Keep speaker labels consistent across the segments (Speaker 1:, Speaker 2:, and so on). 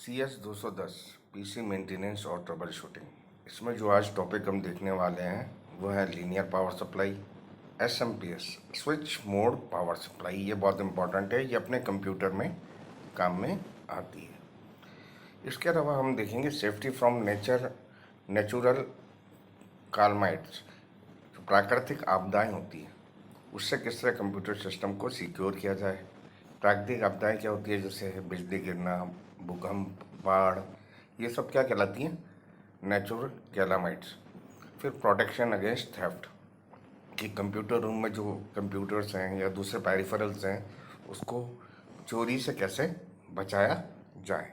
Speaker 1: CS 210 PC maintenance और trouble shooting. इसमें जो आज टॉपिक हम देखने वाले हैं वो है linear power supply, SMPS switch mode power supply. ये बहुत इंपॉर्टेंट है, ये अपने कंप्यूटर में काम में आती है। इसके अलावा हम देखेंगे सेफ्टी फ्रॉम नेचुरल कालमाइट्स, जो प्राकृतिक आपदाएं होती हैं उससे किस तरह कंप्यूटर सिस्टम को सिक्योर किया जाए। प्राकृतिक आपदाएं क्या होती है, जैसे बिजली गिरना, भूकंप, बाढ़, ये सब क्या कहलाती हैं, नेचुरल कैलामाइट्स। फिर प्रोटेक्शन अगेंस्ट थेफ्ट, कि कंप्यूटर रूम में जो कंप्यूटर्स हैं या दूसरे पेरिफेरल्स हैं उसको चोरी से कैसे बचाया जाए।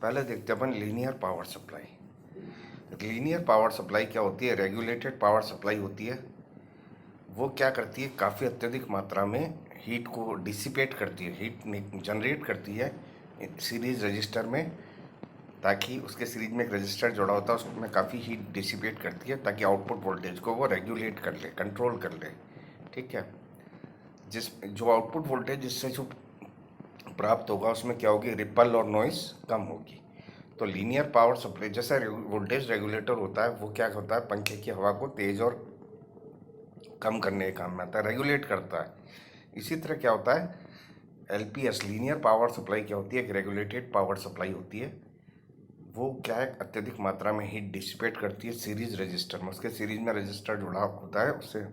Speaker 1: पहले देखते हैं अपन linear power supply. Linear power supply क्या होती है, रेगुलेटेड पावर सप्लाई होती है। वो क्या करती है, काफ़ी अत्यधिक मात्रा में हीट को डिसिपेट करती है, हीट जनरेट करती है सीरीज रजिस्टर में, ताकि उसके सीरीज में एक रजिस्टर जुड़ा होता है, उसमें काफ़ी हीट डिसिपेट करती है ताकि आउटपुट वोल्टेज को वो रेगुलेट कर ले, कंट्रोल कर ले। ठीक है, जो आउटपुट वोल्टेज जिससे जो प्राप्त होगा उसमें क्या होगी, रिपल और नॉइस कम होगी। तो लीनियर पावर सप्लाई जैसा वोल्टेज रेगुलेटर होता है, वो क्या होता है, पंखे की हवा को तेज और कम करने के काम में आता है, रेगुलेट करता है। इसी तरह क्या होता है, LPS लीनियर पावर सप्लाई क्या होती है, एक रेगुलेटेड पावर सप्लाई होती है। वो क्या है, अत्यधिक मात्रा में हीट डिसिपेट करती है सीरीज रजिस्टर में, उसके सीरीज में रजिस्टर जुड़ा होता है, उससे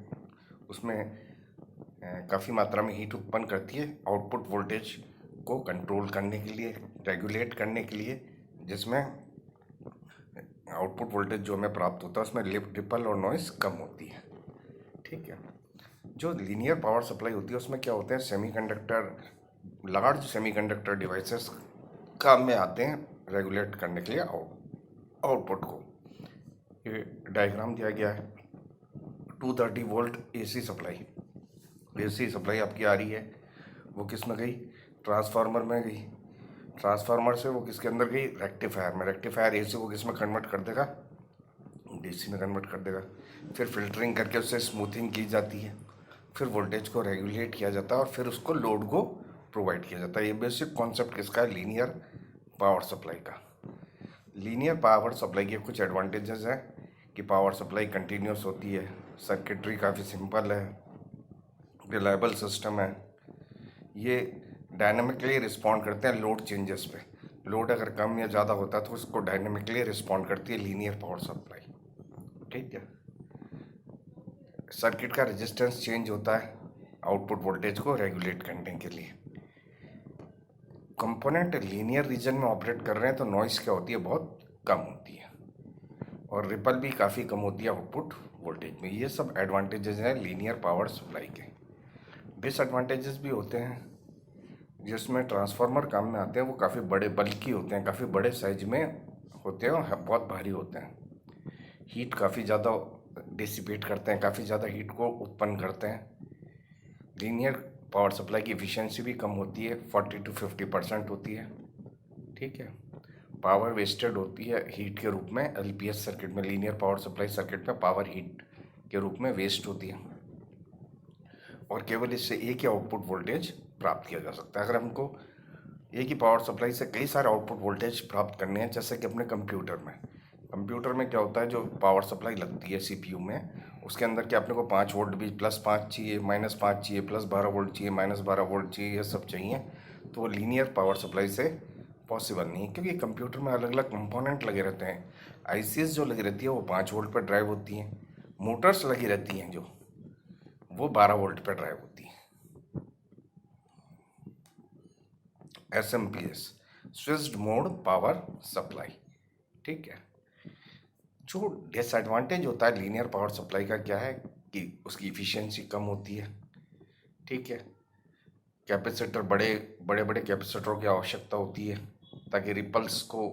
Speaker 1: उसमें काफ़ी मात्रा में हीट उत्पन्न करती है आउटपुट वोल्टेज को कंट्रोल करने के लिए, रेगुलेट करने के लिए, जिसमें आउटपुट वोल्टेज जो हमें प्राप्त होता है उसमें रिपल और नॉइस कम होती है। ठीक है, जो लीनियर पावर सप्लाई होती है उसमें क्या होते हैं, लार्ज सेमीकंडक्टर डिवाइसेस काम में आते हैं रेगुलेट करने के लिए आउटपुट को। ये डायग्राम दिया गया है, 230 volt AC supply. AC supply आपकी आ रही है, वो किस में गई, ट्रांसफार्मर में गई। ट्रांसफार्मर से वो किसके अंदर गई, रेक्टिफायर में। रेक्टिफायर AC को किस में कन्वर्ट कर देगा, DC में कन्वर्ट कर देगा। फिर फिल्टरिंग करके उससे स्मूथिंग की जाती है, फिर वोल्टेज को रेगुलेट किया जाता है और फिर उसको लोड को प्रोवाइड किया जाता है। ये बेसिक कॉन्सेप्ट किसका है, लीनियर पावर सप्लाई का। लीनियर पावर सप्लाई के कुछ एडवांटेजेस हैं कि पावर सप्लाई कंटिन्यूस होती है, सर्किटरी काफ़ी सिंपल है, रिलायबल सिस्टम है, ये डायनामिकली रिस्पॉन्ड करते हैं लोड चेंजेस पे। लोड अगर कम या ज़्यादा होता है तो उसको डायनामिकली रिस्पॉन्ड करती है लीनियर पावर सप्लाई। ठीक है, सर्किट का रेजिस्टेंस चेंज होता है आउटपुट वोल्टेज को रेगुलेट करने के लिए। कंपोनेंट लीनियर रीजन में ऑपरेट कर रहे हैं तो नॉइस क्या होती है, बहुत कम होती है, और रिपल भी काफ़ी कम होती है आउटपुट वोल्टेज में। ये सब एडवांटेजेस हैं लीनियर पावर सप्लाई के। डिसएडवांटेजेस भी होते हैं, जिसमें ट्रांसफार्मर काम में आते हैं, वो काफ़ी बड़े बल्कि होते हैं, काफ़ी बड़े साइज में होते हैं और बहुत भारी होते हैं। हीट काफ़ी ज़्यादा डिसिपेट करते हैं, काफ़ी ज़्यादा हीट को उत्पन्न करते हैं। लीनियर पावर सप्लाई की एफिशिएंसी भी कम होती है, 40 to 50% होती है। ठीक है, पावर वेस्टेड होती है हीट के रूप में। LPS सर्किट में, लीनियर पावर सप्लाई सर्किट में पावर हीट के रूप में वेस्ट होती है, और केवल इससे एक ही आउटपुट वोल्टेज प्राप्त किया जा सकता है। अगर हमको एक ही पावर सप्लाई से कई सारे आउटपुट वोल्टेज प्राप्त करने हैं, जैसे कि अपने कंप्यूटर में क्या होता है, जो पावर सप्लाई लगती है CPU में, उसके अंदर क्या अपने को 5 वोल्ट भी +5 चाहिए, -5 चाहिए, +12 वोल्ट चाहिए, -12 वोल्ट चाहिए, ये सब चाहिए। तो वो लीनियर पावर सप्लाई से पॉसिबल नहीं है, क्योंकि कंप्यूटर में अलग अलग कंपोनेंट लगे रहते हैं। ICs जो लगी रहती है वो 5 वोल्ट पर ड्राइव होती हैं, मोटर्स लगी रहती हैं जो वो 12 वोल्ट पर ड्राइव होती हैं। SMPS switched mode power supply. ठीक है, जो डिसएडवांटेज होता है लीनियर पावर सप्लाई का क्या है कि उसकी इफ़िशियंसी कम होती है। ठीक है, कैपेसिटर बड़े बड़े कैपेसिटरों की आवश्यकता होती है ताकि रिपल्स को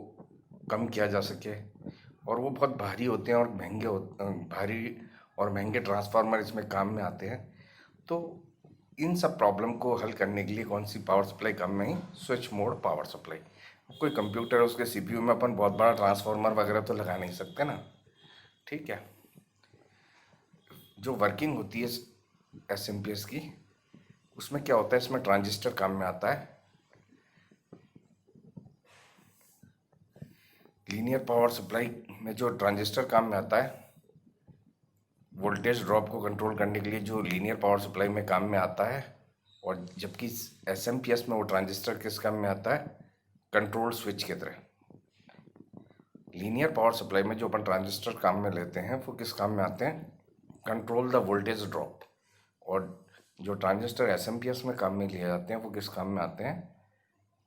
Speaker 1: कम किया जा सके, और वो बहुत भारी होते हैं और भारी और महंगे ट्रांसफार्मर इसमें काम में आते हैं। तो इन सब प्रॉब्लम को हल करने के लिए कौन सी पावर सप्लाई काम में आई, स्विच मोड पावर सप्लाई। कोई कंप्यूटर है उसके CPU में अपन बहुत बड़ा ट्रांसफार्मर वगैरह तो लगा नहीं सकते ना। ठीक है, जो वर्किंग होती है SMPS की, उसमें क्या होता है, इसमें ट्रांजिस्टर काम में आता है, लीनियर पावर सप्लाई में जो ट्रांजिस्टर काम में आता है, वोल्टेज ड्रॉप को कंट्रोल करने के लिए जो लीनियर पावर सप्लाई में काम में आता है, और जबकि एसएमपीएस में वो ट्रांजिस्टर किस काम में आता है, कंट्रोल स्विच की तरह। लीनियर पावर सप्लाई में जो अपन ट्रांजिस्टर काम में लेते हैं वो किस काम में आते हैं, कंट्रोल द वोल्टेज ड्रॉप। और जो ट्रांजिस्टर एसएमपीएस में काम में लिए जाते हैं वो किस काम में आते हैं,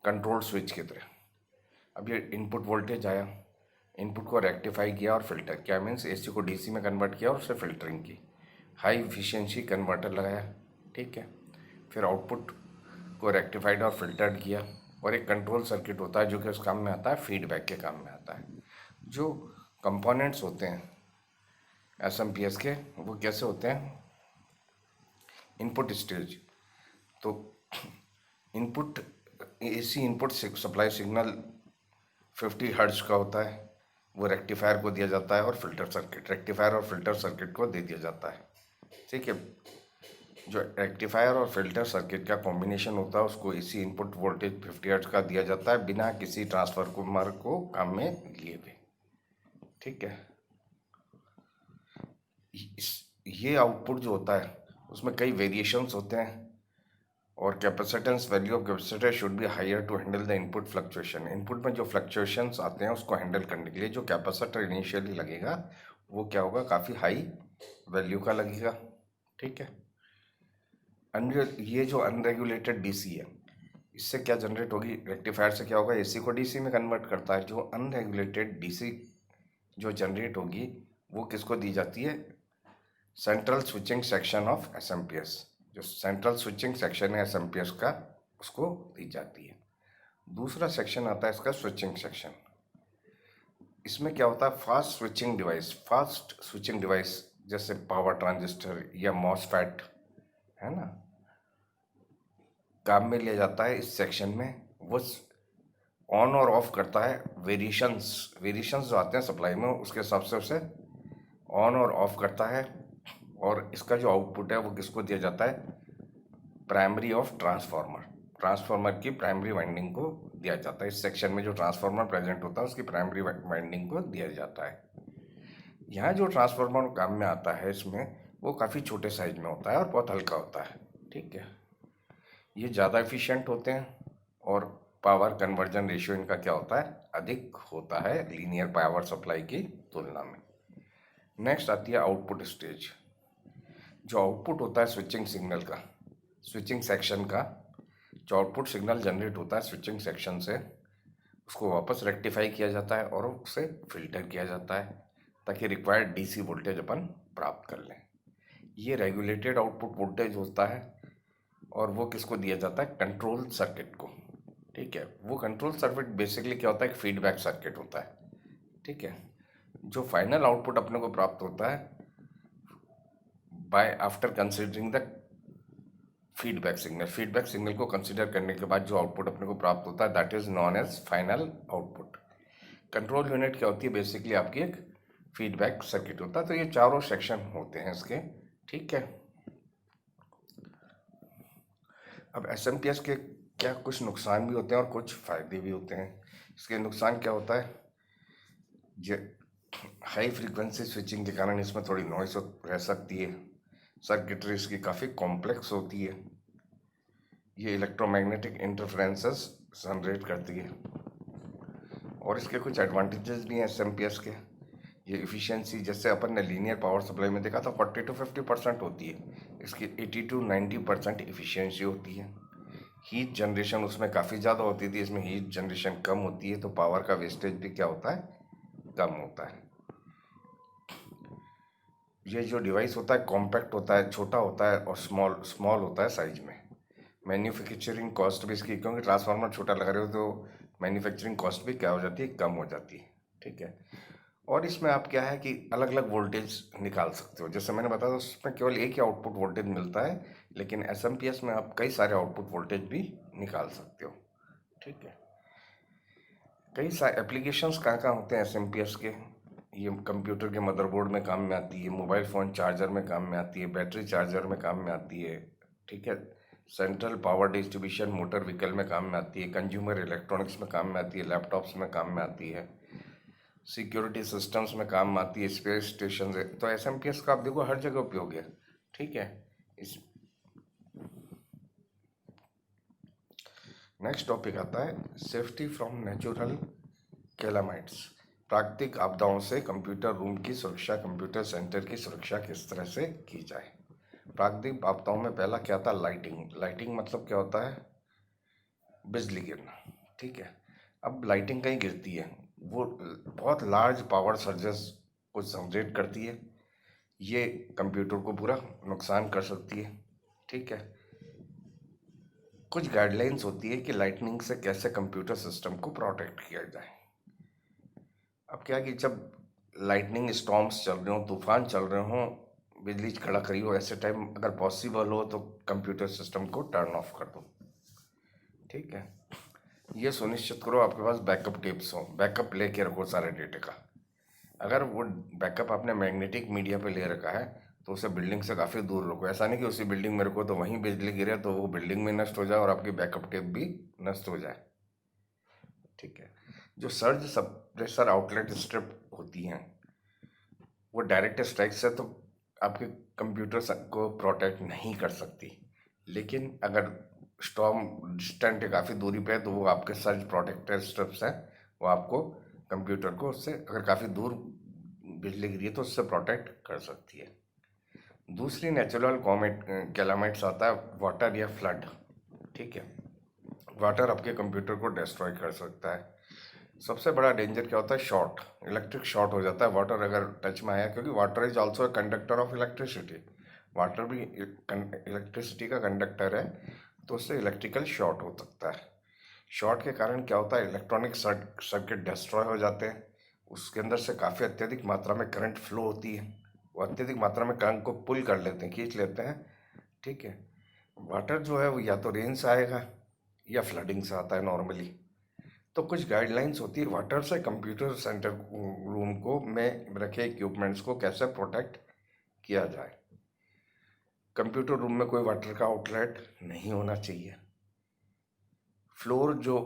Speaker 1: कंट्रोल स्विच की तरह। अब ये इनपुट वोल्टेज आया, इनपुट को रेक्टिफाई किया और फिल्टर किया, मीन्स एसी को डीसी में कन्वर्ट किया और उससे फिल्टरिंग की, हाई एफिशिएंसी कन्वर्टर लगाया, ठीक है। फिर आउटपुट को रेक्टिफाइड और फिल्टर्ड किया, और एक कंट्रोल सर्किट होता है जो कि उस काम में आता है, फीडबैक के काम में आता है। जो कंपोनेंट्स होते हैं एसएमपीएस के वो कैसे होते हैं, इनपुट स्टेज। तो input AC input supply signal 50 hertz का होता है, वो रेक्टिफायर को दिया जाता है, और फिल्टर सर्किट, रेक्टिफायर और फिल्टर सर्किट को दे दिया जाता है, ठीक है। जो रेक्टिफायर और फिल्टर सर्किट का कॉम्बिनेशन होता है उसको एसी इनपुट वोल्टेज 50 हर्ट्ज का दिया जाता है, बिना किसी ट्रांसफार्मर को काम में लिए हुए, ठीक है। ये आउटपुट जो होता है उसमें कई वेरिएशंस होते हैं, और capacitance value of capacitor should be higher to handle the input fluctuation. Input में जो फ्लक्चुएशंस आते हैं उसको हैंडल करने के लिए जो कैपेसिटर इनिशियली लगेगा वो क्या होगा, काफ़ी हाई वैल्यू का लगेगा, ठीक है। ये जो अनरेगुलेटेड डीसी है, इससे क्या जनरेट होगी, रेक्टिफायर से क्या होगा, एसी को डीसी में कन्वर्ट करता है। जो अनरेगुलेटेड डीसी जो जनरेट होगी वो किसको दी जाती है, central switching section of SMPS. जो सेंट्रल स्विचिंग सेक्शन है एसएमपीएस का उसको दी जाती है। दूसरा सेक्शन आता है इसका स्विचिंग सेक्शन। इसमें क्या होता है, फास्ट स्विचिंग डिवाइस जैसे पावर ट्रांजिस्टर या मॉसफेट है ना, काम में लिया जाता है इस सेक्शन में। वो ऑन और ऑफ करता है, वेरिएशंस जो आते हैं सप्लाई में उसके हिसाब से उसे ऑन और ऑफ करता है। और इसका जो आउटपुट है वो किसको दिया जाता है, प्राइमरी ऑफ ट्रांसफार्मर की प्राइमरी वाइंडिंग को दिया जाता है। इस सेक्शन में जो ट्रांसफार्मर प्रेजेंट होता है उसकी प्राइमरी वाइंडिंग को दिया जाता है। यहाँ जो ट्रांसफार्मर काम में आता है इसमें वो काफ़ी छोटे साइज में होता है और बहुत हल्का होता है, ठीक है। ये ज़्यादा एफिशिएंट होते हैं और पावर कन्वर्जन रेशियो इनका क्या होता है, अधिक होता है लीनियर पावर सप्लाई की तुलना में। नेक्स्ट आती है आउटपुट स्टेज। जो आउटपुट होता है स्विचिंग सिग्नल का, स्विचिंग सेक्शन का जो आउटपुट सिग्नल जनरेट होता है स्विचिंग सेक्शन से, उसको वापस रेक्टिफाई किया जाता है और उसे फिल्टर किया जाता है ताकि रिक्वायर्ड डीसी वोल्टेज अपन प्राप्त कर लें। ये रेगुलेटेड आउटपुट वोल्टेज होता है और वो किसको दिया जाता है, कंट्रोल सर्किट को, ठीक है। वो कंट्रोल सर्किट बेसिकली क्या होता है, एक फीडबैक सर्किट होता है, ठीक है। जो फाइनल आउटपुट अपने को प्राप्त होता है by after considering the feedback signal को कंसिडर करने के बाद जो आउटपुट अपने को प्राप्त होता है that is known as final output. Control unit क्या होती है, बेसिकली आपकी एक फीडबैक सर्किट होता है। तो ये चारों सेक्शन होते हैं इसके, ठीक है। अब एसएमपीएस के क्या कुछ नुकसान भी होते हैं और कुछ फायदे भी होते हैं। इसके नुकसान क्या होता है, ये हाई फ्रीक्वेंसी स्विचिंग के कारण इसमें थोड़ी नॉइस रह सकती है, सर्किटरी इसकी काफ़ी कॉम्प्लेक्स होती है, ये इलेक्ट्रोमैग्नेटिक इंटरफ्रेंसेस जनरेट करती है। और इसके कुछ एडवांटेजेस भी हैं एसएमपीएस के। ये इफ़िशियंसी जैसे अपन ने लीनियर पावर सप्लाई में देखा था 40 to 50% होती है, इसकी 80 to 90% इफ़िशियंसी होती है। हीट जनरेशन उसमें काफ़ी ज़्यादा होती थी, इसमें हीट जनरेशन कम होती है, तो पावर का वेस्टेज भी क्या होता है, कम होता है। ये जो डिवाइस होता है कॉम्पैक्ट होता है, छोटा होता है और स्मॉल होता है साइज में। मैन्युफैक्चरिंग कॉस्ट भी इसकी, क्योंकि ट्रांसफार्मर छोटा लगा रहे हो तो मैन्युफैक्चरिंग कॉस्ट भी क्या हो जाती है, कम हो जाती है, ठीक है। और इसमें आप क्या है कि अलग अलग वोल्टेज निकाल सकते हो, जैसे मैंने बताया उसमें केवल एक ही आउटपुट वोल्टेज मिलता है, लेकिन एसएमपीएस में आप कई सारे आउटपुट वोल्टेज भी निकाल सकते हो, ठीक है। कई सारे एप्लीकेशंस कहाँ होते हैं एसएमपीएस के, ये कंप्यूटर के मदरबोर्ड में काम में आती है, मोबाइल फ़ोन चार्जर में काम में आती है, बैटरी चार्जर में काम में आती है, ठीक है। Central power distribution motor vehicle में काम में आती है, कंज्यूमर इलेक्ट्रॉनिक्स में काम में आती है, लैपटॉप्स में काम में आती है, सिक्योरिटी सिस्टम्स में काम आती है, स्पेस स्टेशन है, तो एसएमपीएस का आप देखो हर जगह उपयोग है। ठीक है। इस नेक्स्ट टॉपिक आता है सेफ्टी फ्रॉम नेचुरल कैलामाइट्स। प्राकृतिक आपदाओं से कंप्यूटर रूम की सुरक्षा, कंप्यूटर सेंटर की सुरक्षा किस तरह से की जाए। प्राकृतिक आपदाओं में पहला क्या था, लाइटिंग। लाइटिंग मतलब क्या होता है, बिजली गिरना। ठीक है। अब लाइटिंग कहीं गिरती है, वो बहुत लार्ज पावर सर्जेस को जनरेट करती है, ये कंप्यूटर को पूरा नुकसान कर सकती है। ठीक है। कुछ गाइडलाइंस होती है कि लाइटनिंग से कैसे कंप्यूटर सिस्टम को प्रोटेक्ट किया जाए। अब क्या कि जब लाइटनिंग स्टॉर्म्स चल रहे हो, तूफान चल रहे हो, बिजली कड़क रही हो, ऐसे टाइम अगर पॉसिबल हो तो कंप्यूटर सिस्टम को टर्न ऑफ कर दो। ठीक है। ये सुनिश्चित करो आपके पास बैकअप टेप्स हो, बैकअप लेके रखो सारे डेटे का। अगर वो बैकअप आपने मैग्नेटिक मीडिया पे ले रखा है तो उसे बिल्डिंग से काफ़ी दूर रखो। ऐसा नहीं कि उसी बिल्डिंग में रखो तो वहीं बिजली गिरे तो वो बिल्डिंग में नष्ट हो जाए और आपकी बैकअप टेप भी नष्ट हो जाए। ठीक है। जो सर्ज सप्रेसर आउटलेट स्ट्रिप होती हैं वो डायरेक्ट स्ट्राइक से तो आपके कंप्यूटर को प्रोटेक्ट नहीं कर सकती, लेकिन अगर स्टॉर्म डिस्टेंट है, काफ़ी दूरी पे है, तो वो आपके सर्ज प्रोटेक्टर स्ट्रिप्स हैं, वो आपको कंप्यूटर को उससे, अगर काफ़ी दूर बिजली गिरी है तो उससे प्रोटेक्ट कर सकती है। दूसरी नेचुरल कैलामाइट्स आता है वाटर या फ्लड। ठीक है। वाटर आपके कंप्यूटर को डिस्ट्रॉय कर सकता है। सबसे बड़ा डेंजर क्या होता है, शॉर्ट, इलेक्ट्रिक शॉर्ट हो जाता है वाटर अगर टच में आया, क्योंकि water is also a conductor of electricity. Water भी इलेक्ट्रिसिटी का कंडक्टर है, तो उससे इलेक्ट्रिकल शॉर्ट हो सकता है। शॉर्ट के कारण क्या होता है, इलेक्ट्रॉनिक सर्किट डिस्ट्रॉय हो जाते हैं, उसके अंदर से काफ़ी अत्यधिक मात्रा में करंट फ्लो होती है, वो अत्यधिक मात्रा में करंट को पुल कर लेते हैं, खींच लेते हैं। ठीक है। वाटर जो है वो या तो रेन से आएगा या फ्लडिंग से आता है नॉर्मली। तो कुछ गाइडलाइंस होती है वाटर से कंप्यूटर सेंटर रूम को में रखे इक्विपमेंट्स को कैसे प्रोटेक्ट किया जाए। कंप्यूटर रूम में कोई वाटर का आउटलेट नहीं होना चाहिए। फ्लोर जो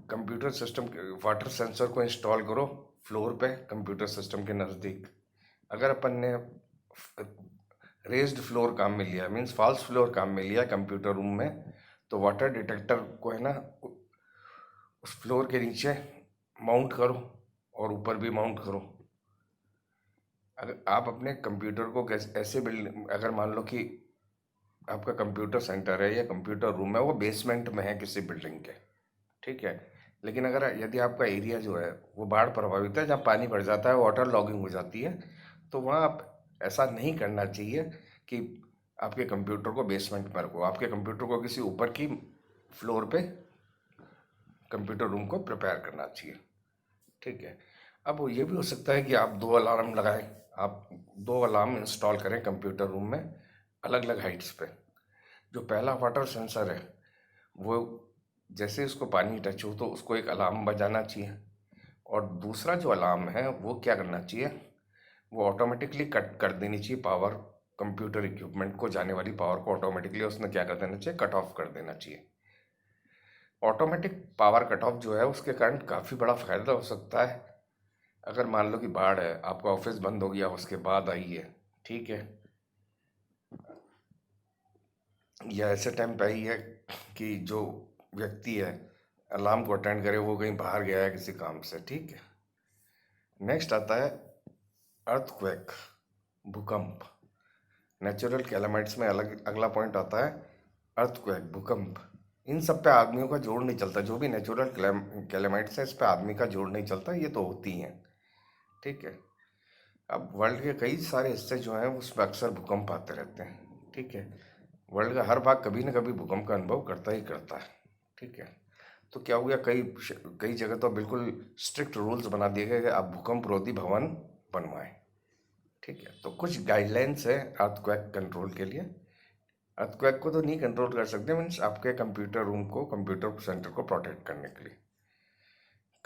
Speaker 1: कंप्यूटर सिस्टम वाटर सेंसर को इंस्टॉल करो फ्लोर पे कंप्यूटर सिस्टम के नज़दीक। अगर अपन ने रेज्ड फ्लोर काम में लिया, मीन्स फॉल्स फ्लोर काम में लिया कंप्यूटर रूम में, तो वाटर डिटेक्टर को है ना उस फ्लोर के नीचे माउंट करो और ऊपर भी माउंट करो। अगर आप अपने कंप्यूटर को ऐसे बिल्ड, अगर मान लो कि आपका कंप्यूटर सेंटर है या कंप्यूटर रूम है वो बेसमेंट में है किसी बिल्डिंग के, ठीक है, लेकिन अगर यदि आपका एरिया जो है वो बाढ़ प्रभावित है, जहाँ पानी भर जाता है, वाटर लॉगिंग हो जाती है, तो वहाँ आप ऐसा नहीं करना चाहिए कि आपके कंप्यूटर को बेसमेंट में रखो। आपके कंप्यूटर को किसी ऊपर की फ्लोर पे कंप्यूटर रूम को प्रिपेयर करना चाहिए। ठीक है। अब ये भी हो सकता है कि आप 2 अलार्म लगाएं, आप 2 अलार्म इंस्टॉल करें कंप्यूटर रूम में अलग अलग हाइट्स पे। जो पहला वाटर सेंसर है वो जैसे उसको पानी टच हो तो उसको एक अलार्म बजाना चाहिए, और दूसरा जो अलार्म है वो क्या करना चाहिए, वो ऑटोमेटिकली कट कर देनी चाहिए पावर, कंप्यूटर इक्विपमेंट को जाने वाली पावर को ऑटोमेटिकली उसने क्या कर देना चाहिए, कट ऑफ कर देना चाहिए। ऑटोमेटिक पावर कट ऑफ जो है उसके कारण काफ़ी बड़ा फायदा हो सकता है। अगर मान लो कि बाढ़ है, आपका ऑफिस बंद हो गया, उसके बाद आई है, ठीक है, या ऐसे टाइम पे आई है कि जो व्यक्ति है अलार्म को अटेंड करे वो कहीं बाहर गया है किसी काम से। ठीक है। नेक्स्ट आता है अर्थक्वेक, भूकंप। नेचुरल कैलामाइट्स में अलग अगला पॉइंट आता है अर्थक्वेक, भूकंप। इन सब पे आदमियों का जोर नहीं चलता, जो भी नेचुरल कैलामाइट्स है इस पे आदमी का जोर नहीं चलता, ये तो होती हैं। ठीक है। अब वर्ल्ड के कई सारे हिस्से जो हैं उसमें अक्सर भूकंप आते रहते हैं। ठीक है। वर्ल्ड का हर भाग कभी ना कभी भूकंप का अनुभव करता ही करता है। ठीक है। तो क्या हो गया, कई जगह तो बिल्कुल स्ट्रिक्ट रूल्स बना दिए गए कि आप भूकंप रोधी भवन बनवाएं। ठीक है। तो कुछ गाइडलाइंस है अर्थक्वेक कंट्रोल के लिए। अर्थक्वेक को तो नहीं कंट्रोल कर सकते, मीन्स आपके कंप्यूटर रूम को, कंप्यूटर सेंटर को प्रोटेक्ट करने के लिए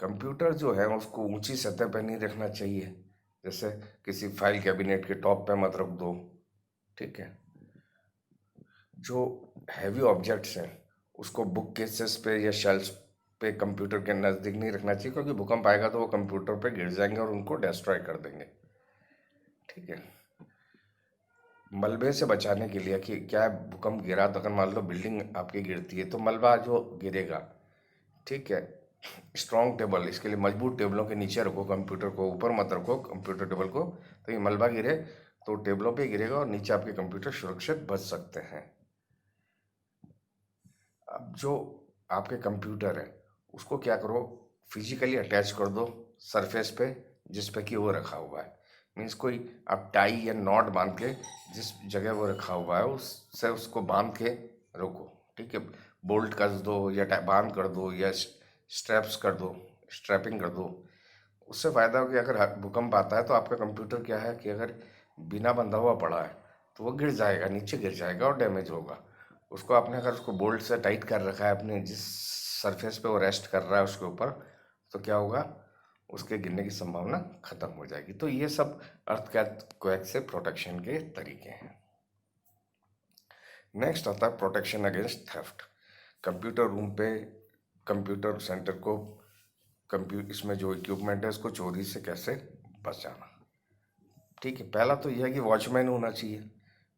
Speaker 1: कंप्यूटर जो है उसको ऊंची सतह पर नहीं रखना चाहिए, जैसे किसी फाइल कैबिनेट के टॉप पे मत रख दो। ठीक है। जो हैवी ऑब्जेक्ट्स हैं उसको बुक केसेस पे या शेल्फ्स पे कंप्यूटर के नज़दीक नहीं रखना चाहिए, क्योंकि भूकंप आएगा तो वो कंप्यूटर पे गिर जाएंगे और उनको डिस्ट्रॉय कर देंगे। ठीक है। मलबे से बचाने के लिए कि क्या है, भूकंप गिरा तो अगर मान लो बिल्डिंग आपकी गिरती है तो मलबा जो गिरेगा, ठीक है, स्ट्रॉन्ग टेबल, इसके लिए मजबूत टेबलों के नीचे रखो कंप्यूटर को, ऊपर मत रखो कंप्यूटर टेबल को, तो ये मलबा गिरे तो टेबलों पे गिरेगा और नीचे आपके कंप्यूटर सुरक्षित बच सकते हैं। अब जो आपके कंप्यूटर है उसको क्या करो, फिजिकली अटैच कर दो सरफेस पे जिस पे कि वो रखा हुआ है। मीन्स कोई आप टाई या नॉट बांध के जिस जगह वो रखा हुआ है उससे उसको बांध के रोको। ठीक है, बोल्ट कर दो या बांध कर दो या स्ट्रैप्स कर दो, स्ट्रैपिंग कर दो। उससे फ़ायदा हो कि अगर भूकंप आता है तो आपका कंप्यूटर क्या है कि अगर बिना बंधा हुआ पड़ा है तो वो गिर जाएगा, नीचे गिर जाएगा और डैमेज होगा। उसको आपने अगर उसको बोल्ट से टाइट कर रखा है अपने जिस सरफेस पे वो रेस्ट कर रहा है उसके ऊपर, तो क्या होगा, उसके गिरने की संभावना खत्म हो जाएगी। तो ये सब अर्थक्वेक से प्रोटेक्शन के तरीके हैं। नेक्स्ट आता है protection against theft. Computer room पे, कंप्यूटर सेंटर को, इसमें जो इक्विपमेंट है उसको चोरी से कैसे बचाना। ठीक है, पहला तो यह है कि वॉचमैन होना चाहिए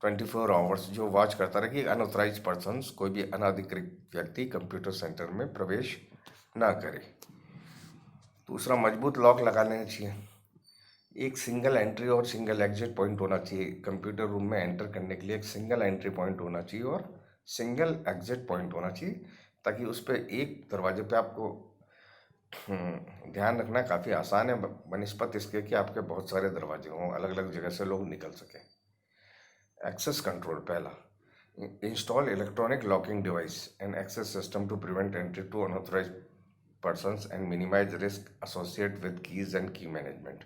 Speaker 1: 24 आवर्स, जो वॉच करता रहे कि अनऑथराइज पर्सन्स, कोई भी अनाधिकृत व्यक्ति कंप्यूटर सेंटर में प्रवेश ना करे। दूसरा, मजबूत लॉक लगाने चाहिए। एक सिंगल एंट्री और सिंगल एग्जिट पॉइंट होना चाहिए। कंप्यूटर रूम में एंटर करने के लिए एक सिंगल एंट्री पॉइंट होना चाहिए और सिंगल एग्जिट पॉइंट होना चाहिए, ताकि उस पर एक दरवाजे पे आपको ध्यान रखना काफ़ी आसान है बनिस्पत इसके कि आपके बहुत सारे दरवाजे हों, अलग अलग जगह से लोग निकल सकें। एक्सेस कंट्रोल, पहला, install electronic locking device and access system to prevent entry to unauthorised persons and minimise risk associate with keys and key management.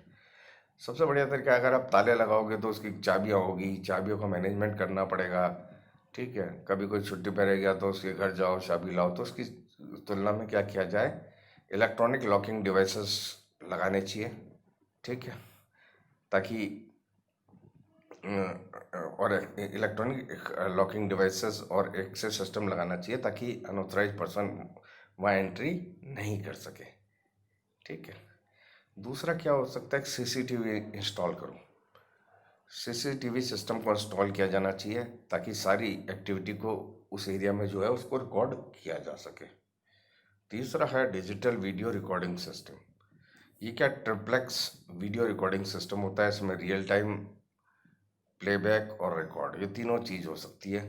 Speaker 1: सबसे बढ़िया तरीका, अगर आप ताले लगाओगे तो उसकी चाबियाँ होगी, चाबियों का मैनेजमेंट करना पड़ेगा। ठीक है, कभी कोई छुट्टी पर रह गया तो उसके घर जाओ चाबी लाओ, तो उसकी तुलना में क्या किया जाए, इलेक्ट्रॉनिक लॉकिंग डिवाइसेस लगाने चाहिए। ठीक है, ताकि और इलेक्ट्रॉनिक लॉकिंग डिवाइसेस और एक्सेस सिस्टम लगाना चाहिए ताकि अनऑथराइज पर्सन वहाँ एंट्री नहीं कर सके। ठीक है, दूसरा क्या हो सकता है, सीसीटीवी इंस्टॉल करो। सीसीटीवी सिस्टम को इंस्टॉल किया जाना चाहिए ताकि सारी एक्टिविटी को उस एरिया में जो है उसको रिकॉर्ड किया जा सके। तीसरा है डिजिटल वीडियो रिकॉर्डिंग सिस्टम। ये क्या ट्रिप्लेक्स वीडियो रिकॉर्डिंग सिस्टम होता है, इसमें रियल टाइम प्लेबैक और रिकॉर्ड, ये तीनों चीज़ हो सकती है।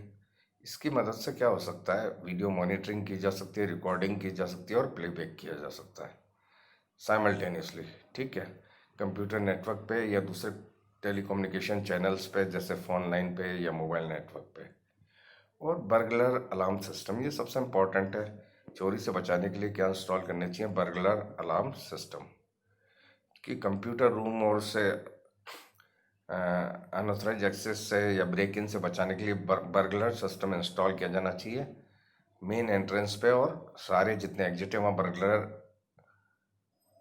Speaker 1: इसकी मदद से क्या हो सकता है, वीडियो मॉनिटरिंग की जा सकती है, रिकॉर्डिंग की जा सकती है और प्लेबैक किया जा सकता है साइमल्टेनियसली। ठीक है, कंप्यूटर नेटवर्क पे या दूसरे टेलीकम्युनिकेशन चैनल्स पे जैसे फ़ोन लाइन पे या मोबाइल नेटवर्क पे। और बर्गलर अलार्म सिस्टम, ये सबसे इम्पोर्टेंट है। चोरी से बचाने के लिए क्या इंस्टॉल करने चाहिए, बर्गलर अलार्म सिस्टम। कि कंप्यूटर रूम और से अनऑथराइज एक्सेस से या ब्रेक इन से बचाने के लिए बर्गलर सिस्टम इंस्टॉल किया जाना चाहिए मेन एंट्रेंस पे, और सारे जितने एग्जिट है वहाँ बर्गलर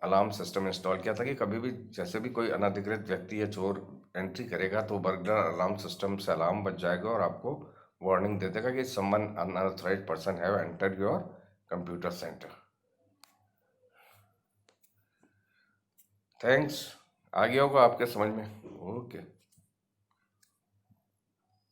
Speaker 1: अलार्म सिस्टम इंस्टॉल किया था कि कभी भी जैसे भी कोई अनधिकृत व्यक्ति या चोर एंट्री करेगा तो बर्गलर अलार्म सिस्टम से अलार्म बज जाएगा और आपको वार्निंग दे देगा कि someone unauthorise person have entered your computer centre. Thanks, आ गया होगा आपके समझ में। ओके।